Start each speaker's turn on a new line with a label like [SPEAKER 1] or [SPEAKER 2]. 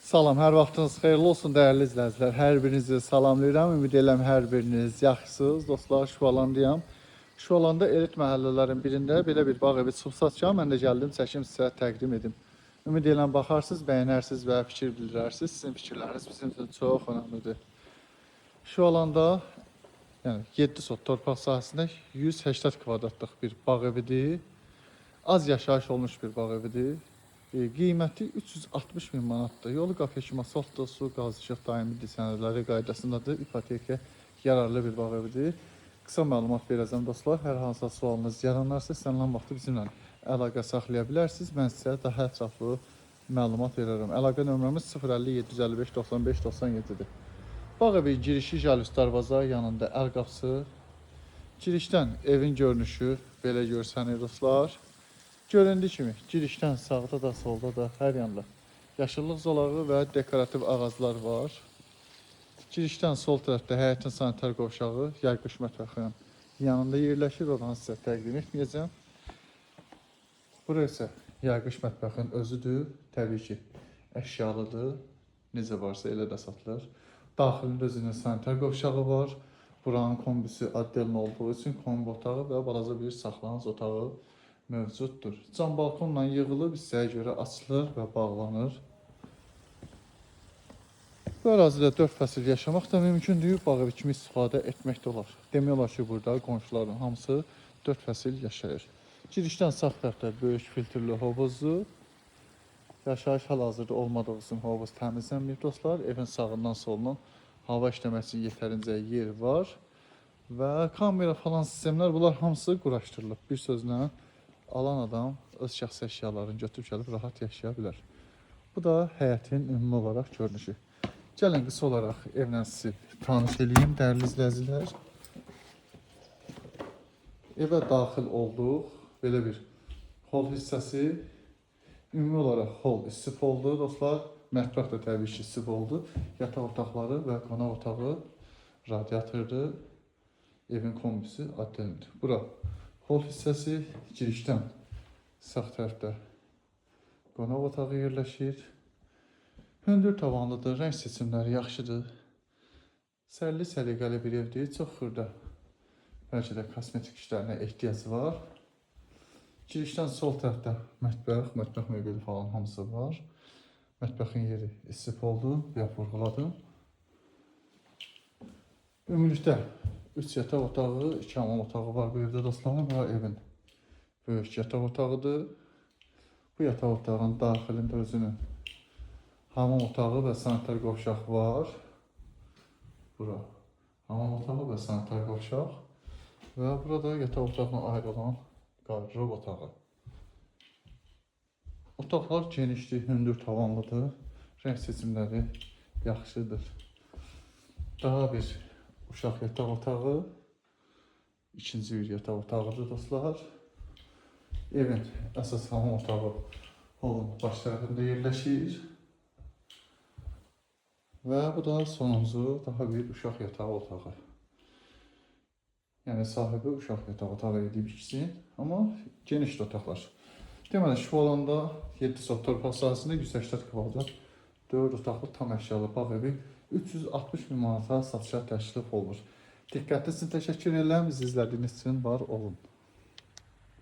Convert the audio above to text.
[SPEAKER 1] Salam, hər vaxtınız xeyirli olsun dəyərli izləyicilər. Hər birinizi salamlayıram. Ümid edirəm hər biriniz yaxşısınız. Dostlar, Şuvalandayam. Şuvalanda elit məhəllələrin birində belə bir bağ evi çıxıb satacağam. Mən də gəldim, çəkim sizə təqdim edim. Ümid edirəm baxarsınız, bəyənərsiniz və fikir bildirərsiniz. Sizin fikirləriniz bizim üçün çox önəmlidir. Şuvalanda yəni 7 sot torpaq sahəsində 180 kvadratlıq bir bağ evidir. Az yaşayış olmuş bir bağ evidir. Qiyməti 360 min manatdır. Yolu qapıya kimi asfaltdır, su, qaz, işıq daimidir, sənədləri qaydasındadır. İpoteka yararlı bir bağ evidir. Qısa məlumat verəcəm dostlar. Hər hansı sualınız yaranarsa, istənilən vaxtı bizimlə əlaqə saxlaya bilərsiniz. Mən sizə daha ətraflı məlumat verərəm. Əlaqə nömrəmiz 050 755 95 97-dir. Bağ evi girişi jalüz darvaza yanında əl qapısı. Girişdən evin görünüşü belə görsənir dostlar. Göründüyü kimi girişdən sağda da solda da hər yanda yaşıllıq zolağı və dekorativ ağaclar var. Girişdən sol tərəfdə həyətin sanitar qovşağı, yayqış mətbəxinin yanında yerləşir. Oranı sizə təqdim etməyəcəm. Bura isə yayqış mətbəxinin özüdür. Təbii ki, əşyalıdır. Necə varsa elə də satılır. Daxilində özünün sanitar qovşağı var. Buranın kombisi addelin olduğu üçün kombi otağı və balaca bir saxlanıc otağı mövcuddur. Cam balkonla yığılıb hissəyə görə açılır və bağlanır. Bu ərazidə 4 fəsil yaşamaq da mümkündür. Bağ evi kimi istifadə etmək də olar. Demək olar ki, burada qonşuların hamısı 4 fəsil yaşayır. Girişdən sağ tərəfdə böyük filtrli hovuzdur. Yaşayış hal-hazırda olmadığı üçün hovuz təmizlənməyib dostlar. Evin sağından solundan hava işləməsi üçün yetərincə yer var. Və kamera falan sistemlər bunlar hamısı quraşdırılıb. Bir sözlə alan adam öz şəxsi əşyalarını götürüb gəlib rahat yaşaya bilər. Bu da həyətin ümumi olaraq görünüşü. Gəlin qısa olaraq evlə sizi tanış edeyim dəyərli izləyicilər. Evə daxil olduq. Belə bir hol hissəsi. Ümumi olaraq hol istif oldu dostlar. Mətbəx də təbii ki istif oldu. Yataq otaqları və qonaq otağı radiatordur. Evin kombisi addelindir. Bura hol hissəsi, girişdən sağ tərəfdə qonaq otağı yerləşir. Hündür tavanlıdır, rəng seçimləri yaxşıdır. Sərli səliqəli bir evdir, çox xırda. Bəlkə də kosmetik işlərinə ehtiyacı var. Girişdən sol tərəfdə mətbəx möbili falan hamısı var. Mətbəxin yeri istif oldu, bir vurğuladım. Ümumilikdə 3 yataq otağı, 2 hamam otağı var bu evdə dostlarım. Bu evin böyük yataq otağıdır. Bu yataq otağın daxilində özünün hamam otağı və sanitar qovşaq var. Bura hamam otağı və sanitar qovşaq. Və burada yataq otağına ayrılan qardırob otağı. Otaqlar genişdir, hündür tavanlıdır. Rəng seçimləri yaxşıdır. Daha bir uşaq yataq otağı, ikinci bir yataq otağıdır dostlar. Evin əsas hamam otağı holun baş tərəfində yerləşir. Və bu da sonuncu daha bir uşaq yatağı otağı. Yəni sahibi uşaq yatağı otağı edib ikisi, amma geniş otaqlar. Deməli, Şuvalanda 7 sot torpaq sahəsində 180 kvadrat 4 otaqlı tam əşyalı bağ evi 360 min manata satışa təklif olunur. Diqqətli üçün təşəkkür edirəm. Bizi izlədiyiniz üçün var olun.